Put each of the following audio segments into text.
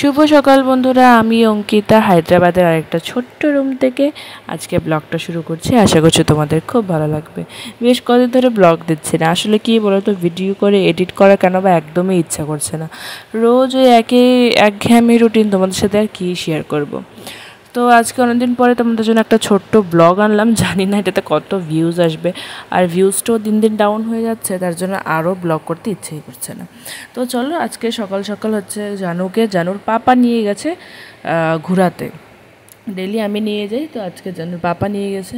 শুভ সকাল বন্ধুরা, আমি অঙ্কিতা হায়দ্রাবাদের আরেকটা ছোট্ট রুম থেকে আজকে ব্লগটা শুরু করছি। আশা করছি তোমাদের খুব ভালো লাগবে। বেশ কদিন ধরে ব্লগ দিচ্ছি না, আসলে কি বলো তো, ভিডিও করে এডিট করা কেন বা একদমই ইচ্ছা করছে না। রোজ ওই একঘেয়েমি রুটিন, তোমাদের সাথে আর কী শেয়ার করব। তো আজকে অনেকদিন পরে তোমাদের জন্য একটা ছোট্ট ব্লগ আনলাম। জানি না এটাতে কত ভিউজ আসবে, আর ভিউজটাও দিন দিন ডাউন হয়ে যাচ্ছে, তার জন্য আরও ব্লগ করতে ইচ্ছেই করছে না। তো চলো, আজকে সকাল সকাল হচ্ছে জানুর পাপা নিয়ে গেছে ঘোরাতে। ডেলি আমি নিয়ে যাই, তো আজকে জানুর পাপা নিয়ে গেছে।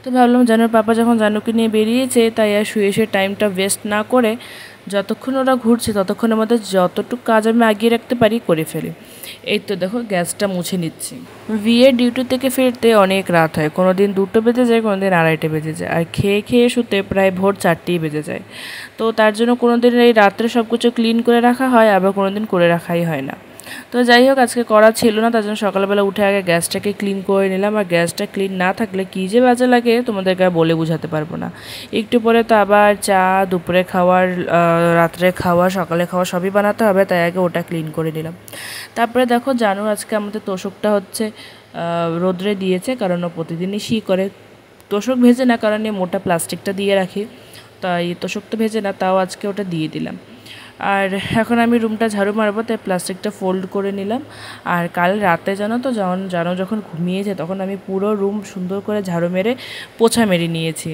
তো ভাবলাম জানুর পাপা যখন জানুকে নিয়ে বেরিয়েছে, তাই আর শুয়ে শুয়ে টাইমটা ওয়েস্ট না করে যতক্ষণ ওরা ঘুরছে ততক্ষণের মধ্যে যতটুকু কাজ আমি আগিয়ে রাখতে পারি করে ফেলি। এই তো দেখো, গ্যাসটা মুছে নিচ্ছি। বিয়ের ডিউটি থেকে ফিরতে অনেক রাত হয়, কোনো দিন 2টো বেজে যায়, কোনো দিন 2:30 বেজে যায়, আর খেয়ে খেয়ে শুতে প্রায় ভোর 4টেই বেজে যায়। তো তার জন্য কোনো দিন এই রাত্রে সব কিছু ক্লিন করে রাখা হয়, আবার কোনো দিন করে রাখাই হয় না। তো যাই হোক, আজকে করা ছিল না, তার জন্য সকালবেলা উঠে আগে গ্যাসটাকে ক্লিন করে নিলাম। আর গ্যাসটা ক্লিন না থাকলে কী যে বাজে লাগে তোমাদেরকে বলে বোঝাতে পারবো না। একটু পরে তো আবার চা, দুপুরে খাওয়ার, রাত্রে খাওয়া, সকালে খাওয়া সবই বানাতে হবে, তাই আগে ওটা ক্লিন করে নিলাম। তারপরে দেখো, জানো আজকে আমাদের তোষকটা হচ্ছে রোদ্রে দিয়েছে, কারণ ও প্রতিদিনই করে। তোষক ভেজে না, কারণ এই মোটা প্লাস্টিকটা দিয়ে রাখি, তাই তোষক তো ভেজে না, তাও আজকে ওটা দিয়ে দিলাম। আর এখন আমি রুমটা ঝাড়ু মারবো, তাই প্লাস্টিকটা ফোল্ড করে নিলাম। আর কাল রাতে জানো যখন ঘুমিয়েছে, তখন আমি পুরো রুম সুন্দর করে ঝাড়ু মেরে পোছা মেরে নিয়েছি।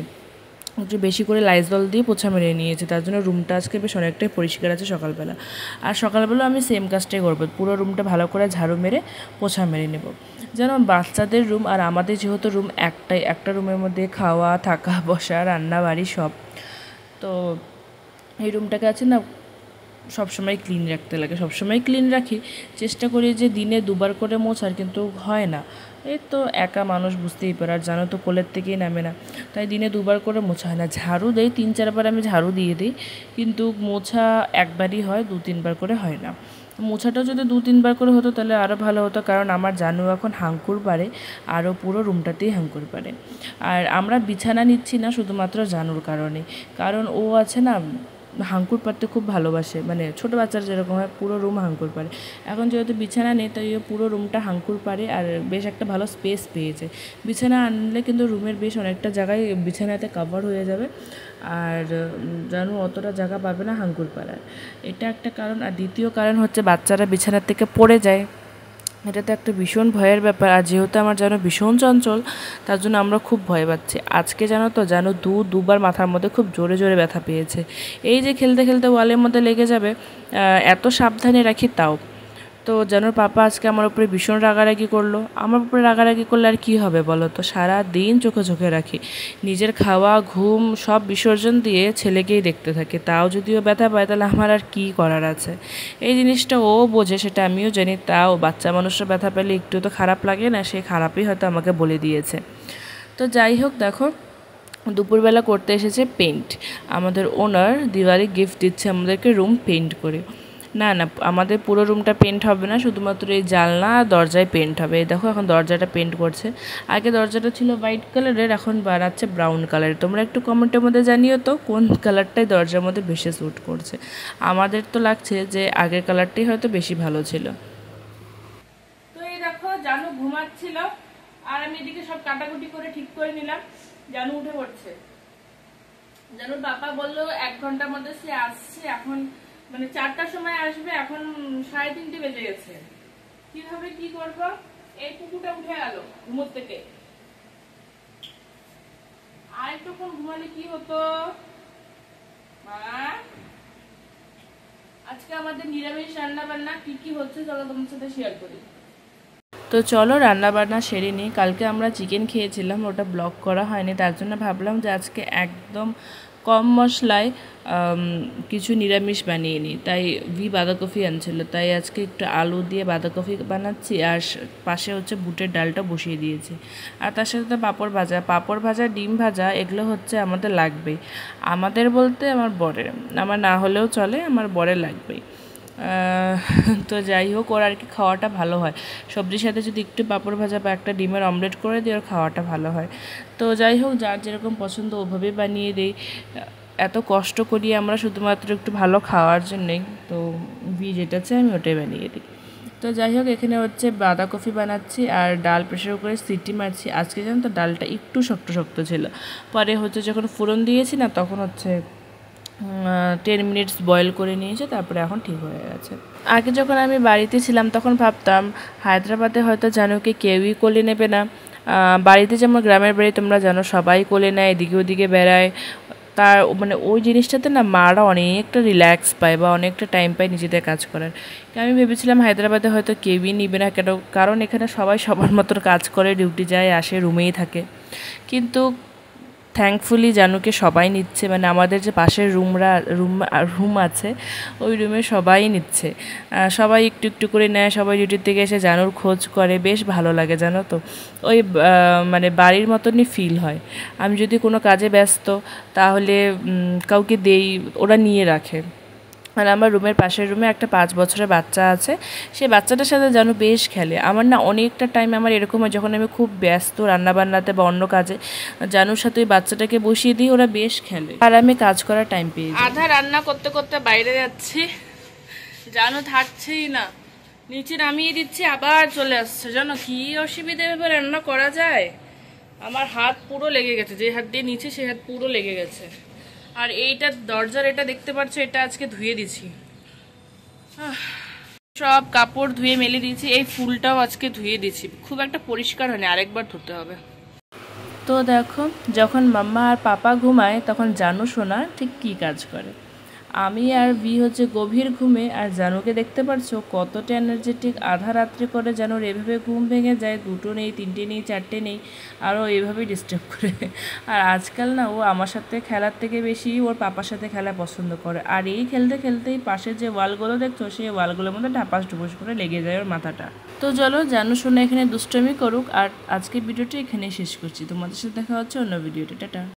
একটু বেশি করে লাইজল দিয়ে পোছা মেরে নিয়েছি, তার জন্য রুমটা আজকে বেশ অনেকটাই পরিষ্কার আছে সকালবেলা। আর সকালবেলা আমি সেম কাজটাই করবো, পুরো রুমটা ভালো করে ঝাড়ু মেরে পোছা মেরে নেব। যেন বাচ্চাদের রুম আর আমাদের যেহেতু রুম একটাই, একটা রুমের মধ্যে খাওয়া, থাকা, বসা, রান্না, বাড়ি সব। তো এই রুমটাকে আছে না, সবসময় ক্লিন রাখতে লাগে, সবসময় ক্লিন রাখি। চেষ্টা করি যে দিনে 2বার করে মোছার, কিন্তু হয় না। এই তো একা মানুষ, বুঝতেই পারো, আর জানো তো কোলের থেকেই নামে না, তাই দিনে 2বার করে মোছা হয় না। ঝাড়ু দেই 3-4বার, আমি ঝাড়ু দিয়ে দিই, কিন্তু মোছা একবারই হয়, 2-3বার করে হয় না। মোছাটাও যদি 2-3বার করে হতো তাহলে আরও ভালো হতো, কারণ আমার জানু এখন হাঙ্কুর পারে, আরও পুরো রুমটাতেই হাঙ্কুর পারে। আর আমরা বিছানা নিচ্ছি না শুধুমাত্র জানুর কারণে, কারণ ও আছে না, হাঙ্কুর পাড়তে খুব ভালোবাসে, মানে ছোটো বাচ্চারা যেরকম হয় পুরো রুম হাঙ্কুর পাড়ে। এখন যেহেতু বিছানা নেই, তাই পুরো রুমটা হাঙ্কুর পাড়ে, আর বেশ একটা ভালো স্পেস পেয়েছে। বিছানা আনলে কিন্তু রুমের বেশ অনেকটা জায়গায় বিছানাতে কভার হয়ে যাবে, আর জানো অতটা জায়গা পাবে না হাঙ্কুর পাড়ার। এটা একটা কারণ। আর দ্বিতীয় কারণ হচ্ছে বাচ্চারা বিছানার থেকে পড়ে যায়, এটা তো একটা ভীষণ ভয়ের ব্যাপার। আর যেহেতু আমার যেন ভীষণ চঞ্চল, তার জন্য আমরা খুব ভয় পাচ্ছি। আজকে জানো দুবার মাথার মধ্যে খুব জোরে জোরে ব্যথা পেয়েছে। এই যে খেলতে খেলতে ওয়ালের মধ্যে লেগে যাবে, এত সাবধানে রাখি তাও। তো জানোর পাপা আজকে আমার উপরে ভীষণ রাগারাগি করলো। আমার উপরে রাগারাগি করলে আর কী হবে বলো তো, সারা দিন চোখে চোখে রাখি, নিজের খাওয়া, ঘুম সব বিসর্জন দিয়ে ছেলেকেই দেখতে থাকি, তাও যদিও ব্যথা পায়, তাহলে আমার আর কী করার আছে। এই জিনিসটা ও বোঝে, সেটা আমিও জানি, তাও বাচ্চা মানুষরা ব্যথা পেলে একটু তো খারাপ লাগে না, সে খারাপই হয়তো আমাকে বলে দিয়েছে। তো যাই হোক, দেখো দুপুরবেলা করতে এসেছে পেন্ট। আমাদের ওনার দিওয়ালি গিফট দিচ্ছে আমাদেরকে রুম পেন্ট করে। না না, আমাদের পুরো রুমটা পেন্ট হবে না, শুধুমাত্র এই জানলা আর দরজায় পেন্ট হবে। এই দেখো, এখন দরজাটা পেন্ট করছে। আগে দরজাটা ছিল হোয়াইট কালারের, এখন বানাচ্ছে ব্রাউন কালারের। তোমরা একটু কমেন্টের মধ্যে জানিও তো কোন কালারটাই দরজার মধ্যে বেশি স্যুট করছে। আমাদের তো লাগছে যে আগের কালারটাই হয়তো বেশি ভালো ছিল। তো এই দেখো, জানু ঘুমাচ্ছিল, আর আমি এদিকে সব কাটাকুটি করে ঠিক করে নিলাম। জানু উঠে পড়ছে। জানুর বাবা বললো 1 ঘন্টার মধ্যে সে আসছে, এখন মানে 4টার সময় আসবে, এখন 3:30 বেজে গেছে। কিভাবে কি করবো? এই কুকুরটা উঠে গেল ঘুমোর থেকে, আর একটুক্ষণ ঘুমালে কি হতো। আজকে আমাদের নিরামিষ রান্না বান্না কি কি হচ্ছে চলো তোমার সাথে শেয়ার করি। তো চলো রান্না বান্না সেরে নিই। কালকে আমরা চিকেন খেয়েছিলাম, ওটা ব্লগ করা হয়নি, তার জন্য ভাবলাম যে আজকে একদম কম মশলায় কিছু নিরামিষ বানিয়ে নিই। তাই বাঁধাকপি আনছিল, তাই আজকে একটু আলু দিয়ে বাঁধাকপি বানাচ্ছি, আর পাশে হচ্ছে বুটের ডালটা বসিয়ে দিয়েছি। আর তার সাথে তো পাঁপড় ভাজা, ডিম ভাজা, এগুলো হচ্ছে আমাদের লাগবেই। আমাদের বলতে আমার বরের, আমার না হলেও চলে, আমার বরের লাগবেই। তো যাই হোক, ওর আর কি খাওয়াটা ভালো হয়, সবজির সাথে যদি একটু পাঁপড় ভাজা বা একটা ডিমের অমলেট করে দিই, ওর খাওয়াটা ভালো হয়। তো যাই হোক, যার যেরকম পছন্দ ওভাবেই বানিয়ে দিই। এত কষ্ট করি আমরা শুধুমাত্র একটু ভালো খাওয়ার জন্যেই, তো যেটা চাই আমি ওটাই বানিয়ে দিই। তো যাই হোক, এখানে হচ্ছে বাঁধাকপি বানাচ্ছি আর ডাল প্রেশার কুকারে সিটি মারছি। আজকে জানো তো ডালটা একটু শক্ত শক্ত ছিল, পরে হচ্ছে যখন ফোড়ন দিয়েছি না তখন হচ্ছে 10 মিনিটস বয়েল করে নিয়েছে, তারপরে এখন ঠিক হয়ে গেছে। আগে যখন আমি বাড়িতে ছিলাম তখন ভাবতাম হায়দ্রাবাদে হয়তো জানুকে কেউই কোলে নেবে না। বাড়িতে যেমন গ্রামের বাড়ি তোমরা জানো সবাই কোলে নেয়, এদিকে ওদিকে বেড়ায়, তার মানে ওই জিনিসটাতে না মারা অনেকটা রিল্যাক্স পায় বা অনেকটা টাইম পায় নিজেদের কাজ করার। আমি ভেবেছিলাম হায়দ্রাবাদে হয়তো কেউই নিবে না, কেন, কারণ এখানে সবাই সবার মতন কাজ করে, ডিউটি যায় আসে, রুমেই থাকে। কিন্তু থ্যাঙ্কফুলি জানুকে সবাই নিচ্ছে, মানে আমাদের যে পাশের রুম আছে ওই রুমে সবাই নিচ্ছে, সবাই একটু একটু করে নেয়, সবাই ডিউটির থেকে এসে জানুর খোঁজ করে, বেশ ভালো লাগে জানো তো। ওই মানে বাড়ির মতনই ফিল হয়। আমি যদি কোনো কাজে ব্যস্ত তাহলে কাউকে দেই, ওরা নিয়ে রাখে। আর আমার রুমের পাশের রুমে একটা 5 বছরের বাচ্চা আছে, সেই বাচ্চাটার সাথে জানো বেশ খেলে। আমার না অনেকটা টাইম আমার এরকম হয় যখন আমি খুব ব্যস্ত রান্নাবান্নাতে বা অন্য কাজে, জানুর সাথে ওই বাচ্চাটাকে বসিয়ে দিই, ওরা বেশ খেলে আর আমি কাজ করার টাইম পেয়ে যাই। আধা রান্না করতে করতে বাইরে যাচ্ছি, জানু থাকছেই না, নিচে নামিয়ে দিচ্ছি আবার চলে আসছে। জানো কি অসুবিধা এভাবে রান্না করা যায়? আমার হাত পুরো লেগে গেছে, যে হাত দিয়ে নিচে সে হাত পুরো লেগে গেছে। আর এইটা দরজার এটা দেখতে পাচ্ছ, এটা আজকে ধুয়ে দিছি, সব কাপড় ধুয়ে মেলে দিয়েছি, এই ফুলটাও আজকে ধুয়ে দিয়েছি, খুব একটা পরিষ্কার হয়নি, আরেকবার ধুতে হবে। তো দেখো, যখন মাম্মা আর পাপা ঘুমায় তখন জানু সোনা ঠিক কী কাজ করে। আমি আর ভি হচ্ছে গভীর ঘুমে, আর জানুকে দেখতে পারছো কতটা এনার্জেটিক, আধা রাত্রে করে জানুর এভাবে ঘুম ভেঙে যায়, 2টো নেই, 3টে নেই, 4টে নেই, আরও এইভাবেই ডিস্টার্ব করে। আর আজকাল না ও আমার সাথে খেলার থেকে বেশি ওর পাপার সাথে খেলা পছন্দ করে। আর এই খেলতে খেলতেই পাশে যে ওয়ালগুলো দেখছো সেই ওয়ালগুলোর মধ্যে ঢাপাস ঢুপুস করে লেগে যায় ওর মাথাটা। তো চলো জানু শোনা এখানে দুষ্টমি করুক, আর আজকে ভিডিওটি এখানেই শেষ করছি। তোমাদের সাথে দেখা হচ্ছে অন্য ভিডিওতে। টাটা।